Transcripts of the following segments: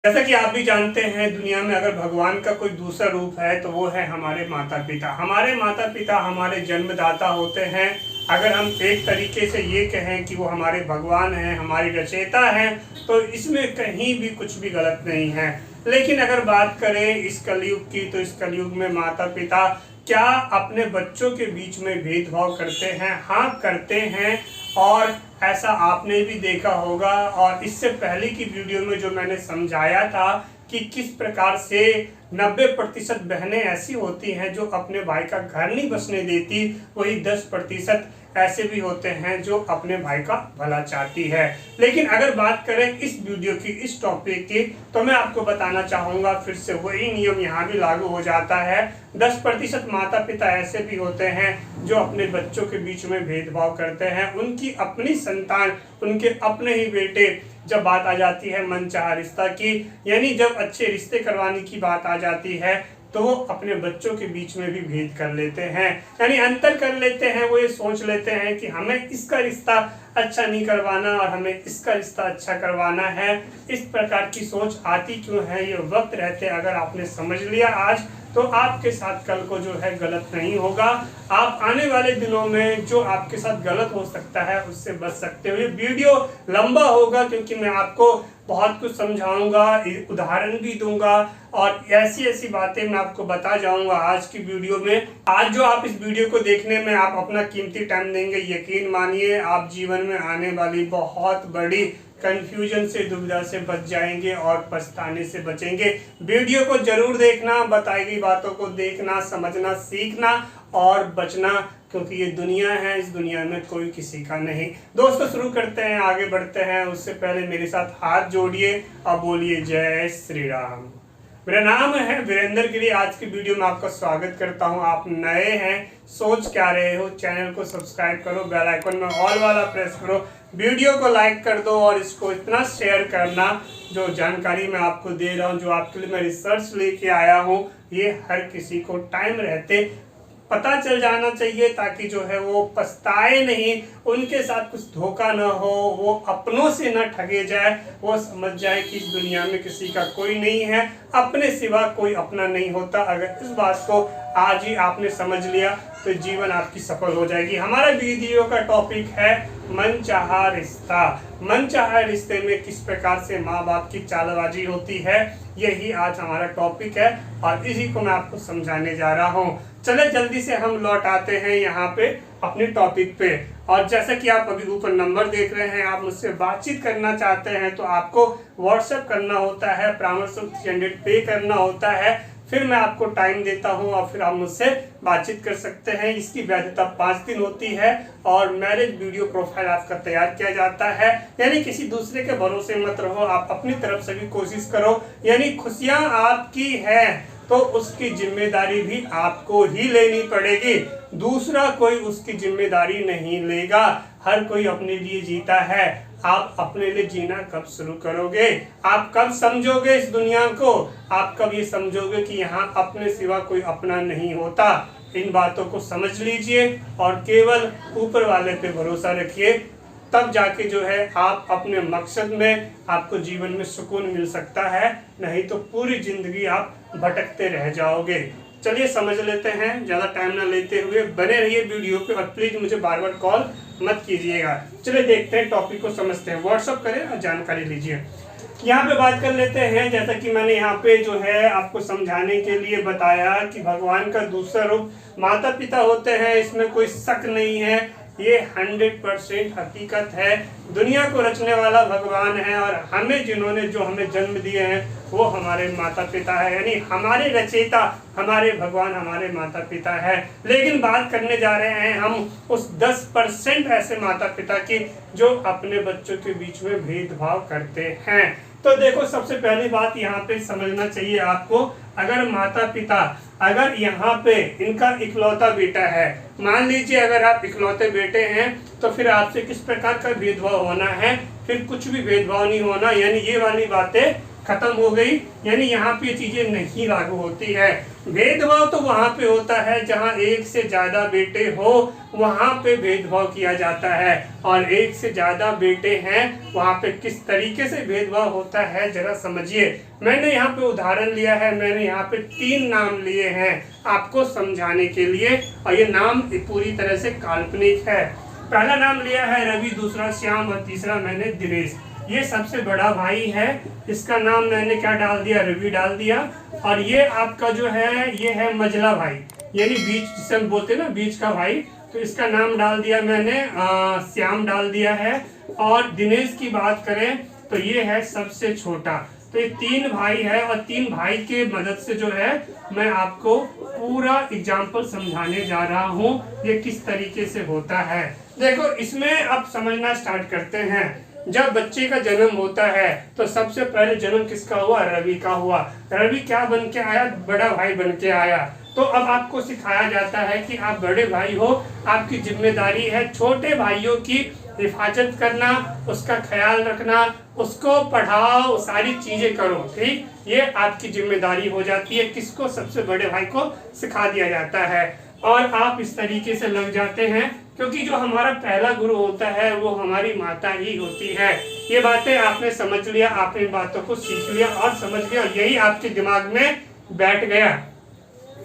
जैसा कि आप भी जानते हैं, दुनिया में अगर भगवान का कोई दूसरा रूप है तो वो है हमारे माता पिता। हमारे माता पिता हमारे जन्मदाता होते हैं। अगर हम एक तरीके से ये कहें कि वो हमारे भगवान हैं, हमारी रचयिता हैं, तो इसमें कहीं भी कुछ भी गलत नहीं है। लेकिन अगर बात करें इस कलयुग की, तो इस कलयुग में माता पिता क्या अपने बच्चों के बीच में भेदभाव करते हैं? हाँ, करते हैं। और ऐसा आपने भी देखा होगा। और इससे पहले की वीडियो में जो मैंने समझाया था कि किस प्रकार से 90% बहनें ऐसी होती हैं जो अपने भाई का घर नहीं बसने देती, वही 10% ऐसे भी होते हैं जो अपने भाई का भला चाहती है। लेकिन अगर बात करें इस वीडियो की, इस टॉपिक की, तो मैं आपको बताना चाहूँगा फिर से वही नियम यहाँ भी लागू हो जाता है। 10% माता पिता ऐसे भी होते हैं जो अपने बच्चों के बीच में भेदभाव करते हैं। उनकी अपनी संतान, उनके अपने ही बेटे, जब बात आ जाती है मनचाहा रिश्ता की, यानी जब अच्छे रिश्ते करवाने की बात आ जाती है, तो वो अपने बच्चों के बीच में भी भेद कर लेते हैं, यानी अंतर कर लेते हैं। वो ये सोच लेते हैं कि हमें इसका रिश्ता अच्छा नहीं करवाना और हमें इसका रिश्ता अच्छा करवाना है। इस प्रकार की सोच आती क्यों है? ये वक्त रहते अगर आपने समझ लिया आज, तो आपके साथ कल को जो है गलत नहीं होगा। आप आने वाले दिनों में जो आपके साथ गलत हो सकता है उससे बच सकते हो। ये वीडियो लंबा होगा क्योंकि मैं आपको बहुत कुछ समझाऊंगा, उदाहरण भी दूंगा और ऐसी ऐसी बातें मैं आपको बता जाऊंगा आज की वीडियो में। आज जो आप इस वीडियो को देखने में आप अपना कीमती टाइम देंगे, यकीन मानिए आप जीवन में आने वाली बहुत बड़ी कंफ्यूजन से, दुविधा से बच जाएंगे और पछताने से बचेंगे। वीडियो को जरूर देखना, बताई गई बातों को देखना, समझना, सीखना और बचना, क्योंकि ये दुनिया है, इस दुनिया में कोई किसी का नहीं। दोस्तों, शुरू करते हैं, आगे बढ़ते हैं। उससे पहले मेरे साथ हाथ जोड़िए और बोलिए जय श्री राम। मेरा नाम है वीरेंद्र गिरी। आज की वीडियो में आपका स्वागत करता हूं। आप नए हैं, सोच क्या रहे हो? चैनल को सब्सक्राइब करो, बेल आइकन में ऑल वाला प्रेस करो, वीडियो को लाइक कर दो और इसको इतना शेयर करना, जो जानकारी मैं आपको दे रहा हूं, जो आपके लिए मैं रिसर्च लेके आया हूं, ये हर किसी को टाइम रहते पता चल जाना चाहिए, ताकि जो है वो पछताए नहीं, उनके साथ कुछ धोखा न हो, वो अपनों से न ठगे जाए, वो समझ जाए कि इस दुनिया में किसी का कोई नहीं है, अपने सिवा कोई अपना नहीं होता। अगर इस बात को आज ही आपने समझ लिया तो जीवन आपकी सफल हो जाएगी। हमारा वीडियो का टॉपिक है मनचाहा रिश्ता। मनचाहा रिश्ते में किस प्रकार से माँ बाप की चालबाजी होती है, यही आज हमारा टॉपिक है और इसी को मैं आपको समझाने जा रहा हूँ। चले जल्दी से हम लौट आते हैं यहाँ पे अपने टॉपिक पे। और जैसा कि आप अभी ऊपर नंबर देख रहे हैं, आप मुझसे बातचीत करना चाहते हैं तो आपको व्हाट्सएप करना होता है, परामर्श 300 पे करना होता है, फिर मैं आपको टाइम देता हूं और फिर आप मुझसे बातचीत कर सकते हैं। इसकी वैधता 5 दिन होती है और मैरिज वीडियो प्रोफाइल आपका तैयार किया जाता है। यानी किसी दूसरे के भरोसे मत रहो, आप अपनी तरफ से भी कोशिश करो। यानी खुशियां आपकी है तो उसकी जिम्मेदारी भी आपको ही लेनी पड़ेगी, दूसरा कोई उसकी जिम्मेदारी नहीं लेगा। हर कोई अपने लिए जीता है, आप अपने लिए जीना कब शुरू करोगे? आप कब समझोगे इस दुनिया को? आप कब ये समझोगे कि यहाँ अपने सिवा कोई अपना नहीं होता? इन बातों को समझ लीजिए और केवल ऊपर वाले पे भरोसा रखिए, तब जाके जो है आप अपने मकसद में, आपको जीवन में सुकून मिल सकता है, नहीं तो पूरी जिंदगी आप भटकते रह जाओगे। चलिए समझ लेते हैं, ज़्यादा टाइम ना लेते हुए बने रहिए वीडियो पे और प्लीज़ मुझे बार बार कॉल मत कीजिएगा। चलिए देखते हैं, टॉपिक को समझते हैं। व्हाट्सअप करें और जानकारी लीजिए। यहाँ पे बात कर लेते हैं, जैसा कि मैंने यहाँ पे जो है आपको समझाने के लिए बताया कि भगवान का दूसरा रूप माता पिता होते हैं, इसमें कोई शक नहीं है। ये 100% हकीकत है। दुनिया को रचने वाला भगवान है और हमें जिन्होंने जो हमें जन्म दिए हैं वो हमारे माता पिता है, यानी हमारे रचयिता, हमारे भगवान, हमारे माता पिता है। लेकिन बात करने जा रहे हैं हम उस 10% ऐसे माता पिता की जो अपने बच्चों के बीच में भेदभाव करते हैं। तो देखो, सबसे पहली बात यहाँ पे समझना चाहिए आपको, अगर माता पिता, अगर यहाँ पे इनका इकलौता बेटा है, मान लीजिए अगर आप इकलौते बेटे हैं, तो फिर आपसे किस प्रकार का भेदभाव होना है? फिर कुछ भी भेदभाव नहीं होना, यानी ये वाली बातें खत्म हो गई, यानी यहाँ पे चीजें नहीं लागू होती है। भेदभाव तो वहां पे होता है जहाँ एक से ज्यादा बेटे हो, वहां पे भेदभाव किया जाता है। और एक से ज्यादा बेटे हैं वहां पे किस तरीके से भेदभाव होता है जरा समझिए। मैंने यहाँ पे उदाहरण लिया है, मैंने यहाँ पे 3 नाम लिए हैं आपको समझाने के लिए, और ये नाम पूरी तरह से काल्पनिक है। पहला नाम लिया है रवि, दूसरा श्याम और तीसरा मैंने दिनेश। ये सबसे बड़ा भाई है, इसका नाम मैंने क्या डाल दिया, रवि डाल दिया। और ये आपका जो है ये है मझला भाई, यानी बीच जिसे हम बोलते हैं ना, बीच का भाई, तो इसका नाम डाल दिया मैंने श्याम डाल दिया है। और दिनेश की बात करें तो ये है सबसे छोटा। तो ये 3 भाई है, और 3 भाई के मदद से जो है मैं आपको पूरा एग्जाम्पल समझाने जा रहा हूँ ये किस तरीके से होता है। देखो इसमें अब समझना स्टार्ट करते हैं। जब बच्चे का जन्म होता है तो सबसे पहले जन्म किसका हुआ, रवि का हुआ। रवि क्या बन के आया, बड़ा भाई बन के आया। तो अब आपको सिखाया जाता है कि आप बड़े भाई हो, आपकी जिम्मेदारी है छोटे भाइयों की हिफाजत करना, उसका ख्याल रखना, उसको पढ़ाओ, सारी चीजें करो, ठीक। ये आपकी जिम्मेदारी हो जाती है। किसको, सबसे बड़े भाई को सिखा दिया जाता है। और आप इस तरीके से लग जाते हैं क्योंकि जो हमारा पहला गुरु होता है वो हमारी माता ही होती है। ये बातें आपने समझ लिया, आपने इन बातों को सीख लिया और समझ लिया, और यही आपके दिमाग में बैठ गया।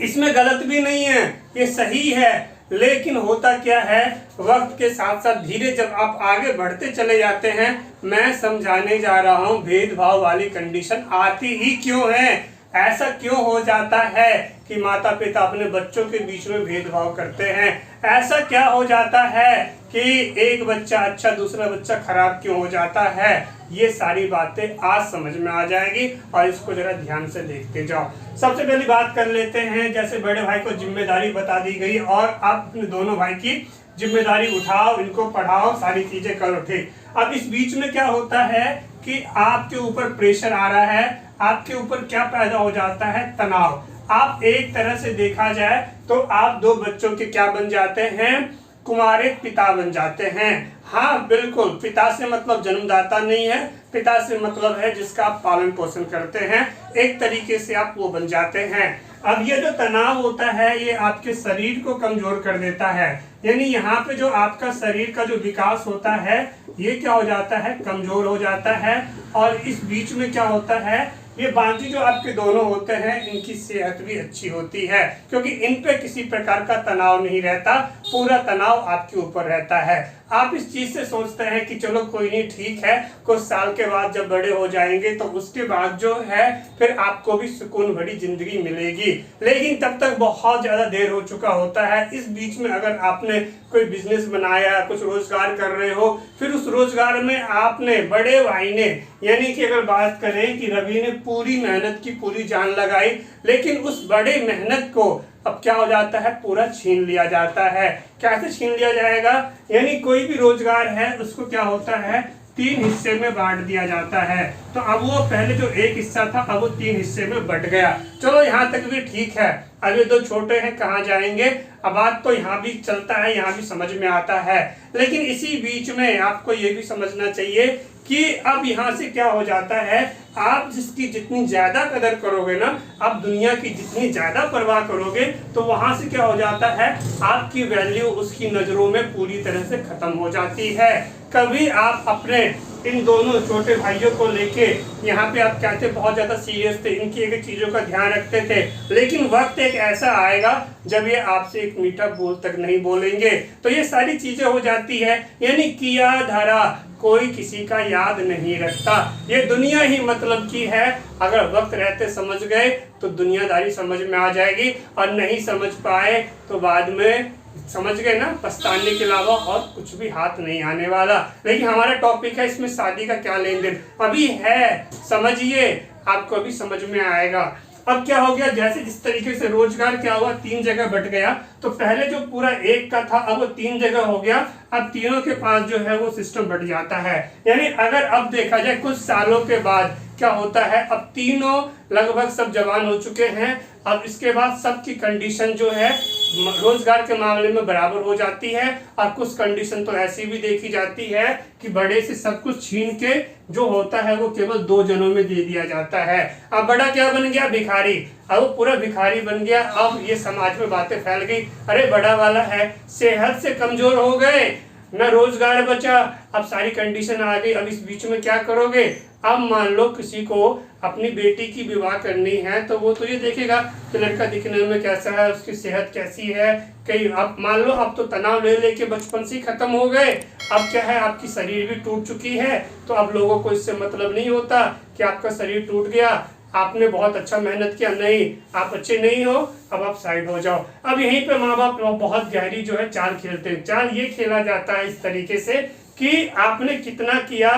इसमें गलत भी नहीं है, ये सही है। लेकिन होता क्या है, वक्त के साथ साथ धीरे जब आप आगे बढ़ते चले जाते हैं, मैं समझाने जा रहा हूँ भेदभाव वाली कंडीशन आती ही क्यों है, ऐसा क्यों हो जाता है कि माता पिता अपने बच्चों के बीच में भेदभाव करते हैं। ऐसा क्या हो जाता है कि एक बच्चा अच्छा दूसरा बच्चा खराब क्यों हो जाता है। ये सारी बातें आज समझ में आ जाएगी, और इसको जरा ध्यान से देखते जाओ। सबसे पहली बात कर लेते हैं, जैसे बड़े भाई को जिम्मेदारी बता दी गई और आप अपने दोनों भाई की जिम्मेदारी उठाओ, इनको पढ़ाओ, सारी चीजें करो, ठीक। अब इस बीच में क्या होता है कि आपके ऊपर प्रेशर आ रहा है, आपके ऊपर क्या पैदा हो जाता है, तनाव। आप एक तरह से देखा जाए तो आप 2 बच्चों के क्या बन जाते हैं, कुंवारे पिता बन जाते हैं। हाँ बिल्कुल, पिता से मतलब जन्मदाता नहीं है, पिता से मतलब है जिसका आप पालन पोषण करते हैं, एक तरीके से आप वो बन जाते हैं। अब ये जो तनाव होता है ये आपके शरीर को कमजोर कर देता है, यानी यहाँ पे जो आपका शरीर का जो विकास होता है ये क्या हो जाता है, कमजोर हो जाता है। और इस बीच में क्या होता है, ये बाकी जो आपके दोनों होते हैं इनकी सेहत भी अच्छी होती है, क्योंकि इन पे किसी प्रकार का तनाव नहीं रहता, पूरा तनाव आपके ऊपर रहता है। आप इस चीज से सोचते हैं कि चलो कोई नहीं, ठीक है, कुछ साल के बाद जब बड़े हो जाएंगे तो उसके बाद जो है फिर आपको भी सुकून भरी जिंदगी मिलेगी। लेकिन तब तक बहुत ज्यादा देर हो चुका होता है। इस बीच में अगर आपने कोई बिजनेस बनाया, कुछ रोजगार कर रहे हो, फिर उस रोजगार में आपने, बड़े भाई ने, यानी कि अगर बात करें कि रवि ने पूरी मेहनत की, पूरी जान लगाई, लेकिन उस बड़े मेहनत को अब क्या हो जाता है, पूरा छीन लिया जाता है। कैसे छीन लिया जाएगा, यानी कोई भी रोजगार है उसको क्या होता है, 3 हिस्से में बांट दिया जाता है। तो अब वो पहले जो 1 हिस्सा था अब वो 3 हिस्से में बट गया। चलो यहाँ तक भी ठीक है, अभी 2 छोटे हैं कहाँ जाएंगे, अब बात तो यहाँ भी चलता है, यहाँ भी समझ में आता है। लेकिन इसी बीच में आपको ये भी समझना चाहिए कि अब यहाँ से क्या हो जाता है, आप जिसकी जितनी ज्यादा कदर करोगे ना, आप दुनिया की जितनी ज्यादा परवाह करोगे, तो वहां से क्या हो जाता है, आपकी वैल्यू उसकी नजरों में पूरी तरह से खत्म हो जाती है। कभी आप अपने इन दोनों छोटे भाइयों को लेके यहाँ पे आप कहते बहुत ज्यादा सीरियस थे, इनकी एक चीजों का ध्यान रखते थे, लेकिन वक्त एक ऐसा आएगा जब ये आपसे एक मीठा बोल तक नहीं बोलेंगे। तो ये सारी चीजें हो जाती है, यानी किया धरा कोई किसी का याद नहीं रखता। ये दुनिया ही मतलब की है, अगर वक्त रहते समझ गए तो दुनियादारी समझ में आ जाएगी, और नहीं समझ पाए तो बाद में समझ गए ना, पछताने के अलावा और कुछ भी हाथ नहीं आने वाला। लेकिन हमारा टॉपिक है इसमें शादी का क्या लेन देन अभी है, समझिए, आपको अभी समझ में आएगा। अब क्या हो गया, जैसे जिस तरीके से रोजगार क्या हुआ, 3 जगह बट गया। तो पहले जो पूरा 1 का था अब वो 3 जगह हो गया। अब तीनों के पास जो है वो सिस्टम बट जाता है। यानी अगर अब देखा जाए कुछ सालों के बाद क्या होता है, अब तीनों लगभग सब जवान हो चुके हैं। अब इसके बाद सबकी कंडीशन जो है रोजगार के मामले में बराबर हो जाती है। और कुछ कंडीशन तो ऐसी भी देखी जाती है कि बड़े से सब कुछ छीन के जो होता है वो केवल 2 जनों में दे दिया जाता है। अब बड़ा क्या बन गया? भिखारी। अब वो पूरा भिखारी बन गया। अब ये समाज में बातें फैल गई, अरे बड़ा वाला है, सेहत से कमजोर हो गए, न रोजगार बचा, अब सारी कंडीशन आ गई, अब इस बीच में क्या करोगे? अब मान लो किसी को अपनी बेटी की विवाह करनी है तो वो तो ये देखेगा कि लड़का दिखने में कैसा है, उसकी सेहत कैसी है। कई अब मान लो अब तो तनाव ले लेके बचपन से खत्म हो गए, अब क्या है, आपकी शरीर भी टूट चुकी है, तो अब लोगों को इससे मतलब नहीं होता कि आपका शरीर टूट गया, आपने बहुत अच्छा मेहनत किया, नहीं आप अच्छे नहीं हो, अब आप साइड हो जाओ। अब यहीं पे माँ बाप बहुत गहरी जो है चाल खेलते हैं। चाल ये खेला जाता है इस तरीके से कि आपने कितना किया,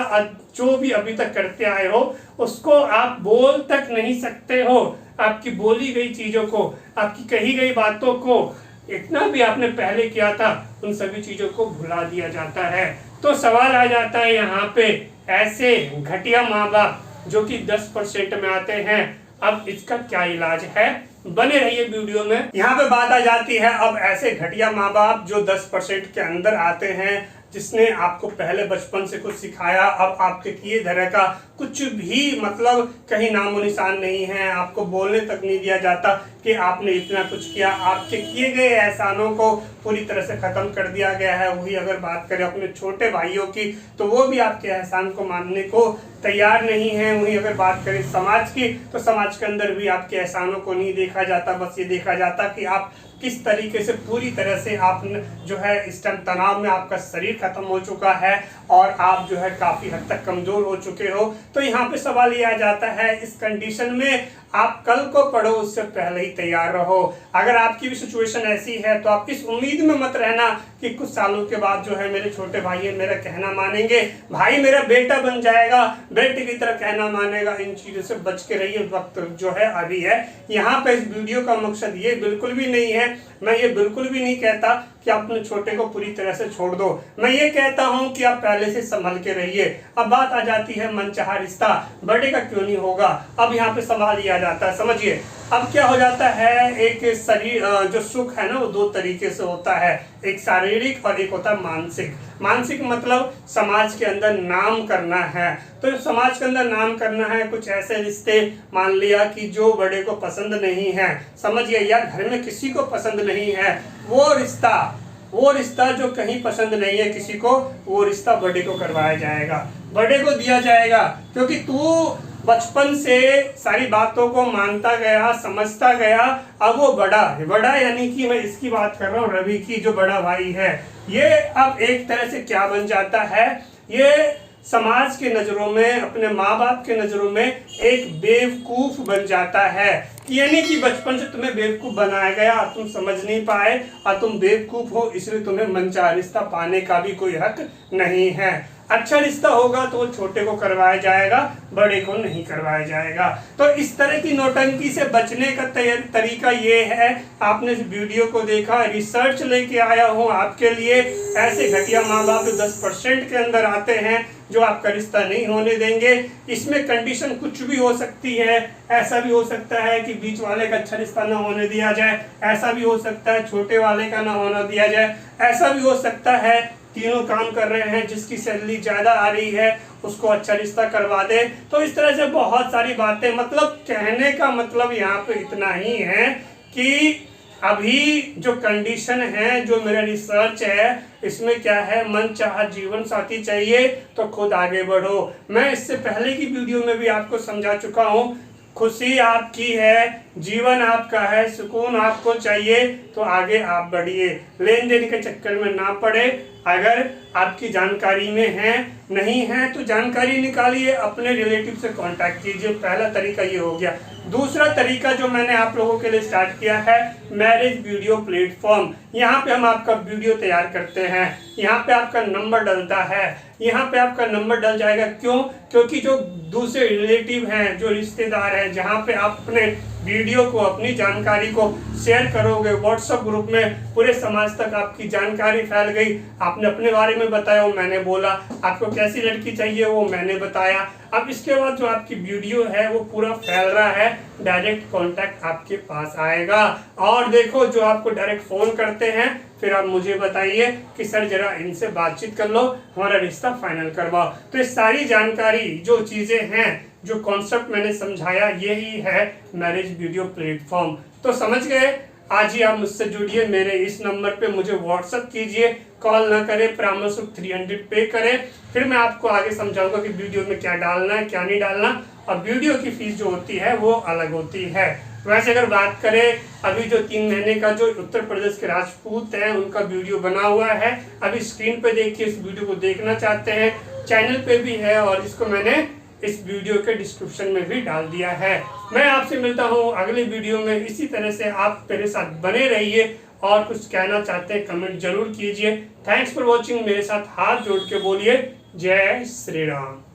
जो भी अभी तक करते आए हो उसको आप बोल तक नहीं सकते हो। आपकी बोली गई चीजों को, आपकी कही गई बातों को, इतना भी आपने पहले किया था उन सभी चीजों को भुला दिया जाता है। तो सवाल आ जाता है यहाँ पे, ऐसे घटिया माँ बाप जो कि 10% में आते हैं, अब इसका क्या इलाज है? बने रहिए वीडियो में। यहाँ पे बात आ जाती है, अब ऐसे घटिया माँ बाप जो 10% के अंदर आते हैं, जिसने आपको पहले बचपन से कुछ सिखाया, अब आपके किए धरे का कुछ भी मतलब कहीं नामो निशान नहीं है, आपको बोलने तक नहीं दिया जाता कि आपने इतना कुछ किया, आपके किए गए एहसानों को पूरी तरह से खत्म कर दिया गया है। वही अगर बात करें अपने छोटे भाइयों की तो वो भी आपके एहसान को मानने को तैयार नहीं है। वही अगर बात करें समाज की तो समाज के अंदर भी आपके एहसानों को नहीं देखा जाता, बस ये देखा जाता कि आप किस तरीके से पूरी तरह से आप जो है इस टाइम तनाव में आपका शरीर खत्म हो चुका है और आप जो है काफी हद तक कमजोर हो चुके हो। तो यहाँ पे सवाल ये आ जाता है, इस कंडीशन में आप कल को पढ़ो उससे पहले ही तैयार रहो। अगर आपकी भी सिचुएशन ऐसी है तो आप इस उम्मीद में मत रहना कि कुछ सालों के बाद जो है मेरे छोटे भाई है मेरा कहना मानेंगे, भाई मेरा बेटा बन जाएगा, बेटे की तरह कहना मानेगा। इन चीजों से बच के रहिए, वक्त जो है अभी है। यहाँ पे इस वीडियो का मकसद ये बिल्कुल भी नहीं है, मैं ये बिल्कुल भी नहीं कहता कि आप अपने छोटे को पूरी तरह से छोड़ दो, मैं ये कहता हूँ कि आप पहले से संभल के रहिए। अब बात आ जाती है मनचाहा रिश्ता बड़े का क्यों नहीं होगा। अब यहाँ पे सवाल ये आ जाता है, समझिए अब क्या हो जाता है, एक शरीर जो सुख है ना वो 2 तरीके से होता है, एक शारीरिक और एक होता है मानसिक। मानसिक मतलब समाज के अंदर नाम करना है, तो समाज के अंदर नाम करना है, कुछ ऐसे रिश्ते मान लिया कि जो बड़े को पसंद नहीं है, समझिए, या घर में किसी को पसंद नहीं है, वो रिश्ता जो कहीं पसंद नहीं है किसी को, वो रिश्ता बड़े को करवाया जाएगा, बड़े को दिया जाएगा, क्योंकि तू बचपन से सारी बातों को मानता गया, समझता गया। अब वो बड़ा यानी कि मैं इसकी बात कर रहा हूँ, रवि की, जो बड़ा भाई है, ये अब एक तरह से क्या बन जाता है, ये समाज के नजरों में, अपने माँ बाप के नजरों में एक बेवकूफ बन जाता है। यानी कि बचपन से तुम्हें बेवकूफ बनाया गया, तुम समझ नहीं पाए और तुम बेवकूफ हो, इसलिए तुम्हें मनचाहा रिश्ता पाने का भी कोई हक नहीं है। अच्छा रिश्ता होगा तो वो छोटे को करवाया जाएगा, बड़े को नहीं करवाया जाएगा। तो इस तरह की नौटंकी से बचने का तरीका ये है, आपने इस वीडियो को देखा, रिसर्च लेके आया हूँ आपके लिए। ऐसे घटिया माँ बाप 10% के अंदर आते हैं जो आपका रिश्ता नहीं होने देंगे। इसमें कंडीशन कुछ भी हो सकती है, ऐसा भी हो सकता है कि बीच वाले का अच्छा रिश्ता ना होने दिया जाए, ऐसा भी हो सकता है छोटे वाले का ना होना दिया जाए, ऐसा भी हो सकता है तीनों काम कर रहे हैं, जिसकी सैलरी ज्यादा आ रही है उसको अच्छा रिश्ता करवा दे। तो इस तरह से बहुत सारी बातें, मतलब कहने का मतलब यहाँ पे इतना ही है कि अभी जो कंडीशन है, जो मेरा रिसर्च है, इसमें क्या है, मनचाहा जीवन साथी चाहिए तो खुद आगे बढ़ो। मैं इससे पहले की वीडियो में भी आपको समझा चुका हूँ, खुशी आपकी है, जीवन आपका है, सुकून आपको चाहिए तो आगे आप बढ़िए, लेन देन के चक्कर में ना पड़े। अगर आपकी जानकारी में है, नहीं है तो जानकारी निकालिए, अपने रिलेटिव से कांटेक्ट कीजिए। पहला तरीका ये हो गया। दूसरा तरीका जो मैंने आप लोगों के लिए स्टार्ट किया है, मैरिज वीडियो प्लेटफॉर्म। यहाँ पे हम आपका वीडियो तैयार करते हैं, यहाँ पे आपका नंबर डलता है, यहाँ पे आपका नंबर डल जाएगा। क्यों? क्योंकि जो दूसरे रिलेटिव हैं, जो रिश्तेदार हैं, जहाँ पे आप अपने वीडियो को, अपनी जानकारी को शेयर करोगे व्हाट्सएप ग्रुप में, पूरे समाज तक आपकी जानकारी फैल गई। आपने अपने बारे में बताया, वो मैंने बोला, आपको कैसी लड़की चाहिए वो मैंने बताया। अब इसके बाद जो आपकी वीडियो है वो पूरा फैल रहा है, डायरेक्ट कांटेक्ट आपके पास आएगा। और देखो, जो आपको डायरेक्ट फोन करते हैं फिर आप मुझे बताइए कि सर जरा इनसे बातचीत कर लो, हमारा रिश्ता फाइनल करवाओ। तो ये सारी जानकारी जो चीजें हैं, जो कॉन्सेप्ट मैंने समझाया, यही है मैरिज वीडियो प्लेटफॉर्म। तो समझ गए? आज ही आप मुझसे जुड़िए, मेरे इस नंबर पे मुझे व्हाट्सअप कीजिए, कॉल ना करें, परामर्श 300 पे करें, फिर मैं आपको आगे समझाऊंगा कि वीडियो में क्या डालना है क्या नहीं डालना। और वीडियो की फीस जो होती है वो अलग होती है। वैसे अगर बात करें, अभी जो 3 महीने का जो उत्तर प्रदेश के राजपूत हैं उनका वीडियो बना हुआ है, अभी स्क्रीन पे देखिए। इस वीडियो को देखना चाहते हैं, चैनल पे भी है और इसको मैंने इस वीडियो के डिस्क्रिप्शन में भी डाल दिया है। मैं आपसे मिलता हूँ अगले वीडियो में। इसी तरह से आप मेरे साथ बने रहिए, और कुछ कहना चाहते हैं कमेंट जरूर कीजिए। Thanks for watching. मेरे साथ हाथ जोड़ के बोलिए जय श्री राम।